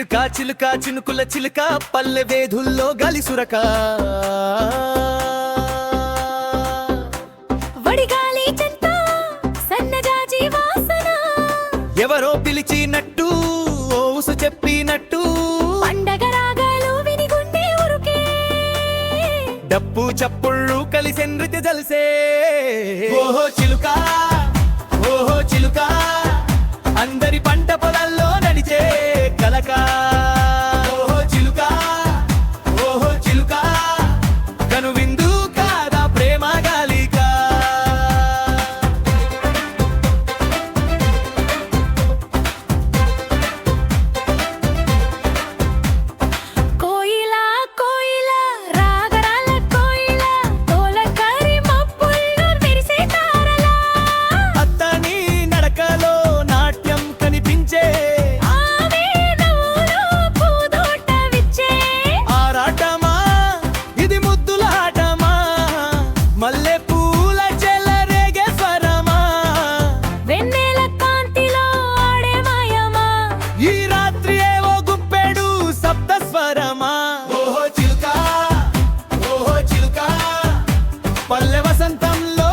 చిలుక చిలుక చినుకుల చిలుక పల్లె వేధుల్లో గాలి సురక వడిగాలి చెంత సన్నజాజి వాసన ఎవరో పిలిచినట్టు ఓసు చెప్పినట్టు పండగ రాగాలు విని గుండె ఉరుకే డప్పు చప్పుళ్ళు కలిసి నృత్య జల్సే ఓహో చిలుక ఓహో చిలుక అందరి పంట పొలాల్లో నడిచే కలక ఓహో చిలుక ఓహో చిలుక కనువిందు కాదా ప్రేమ గాలిక కోయిలా కోయిలా రాగరాల కోయిలా తోలకరి మబ్బుల్లో మెరిసే తారలా అత్తని నడకలో నాట్యం కనిపించే ఆమె నవ్వులో పూదోట విచ్చే ఆరాటమా ఇది ముద్దులాటమా మల్లె పూల చెలరేగే స్వరమా వెన్నెల కాంతిలో ఆడే మాయమా ఈ రాత్రి ఏవో గుప్పెడు సప్త స్వరమా ఓహో చిలుక పల్లె వసంతంలో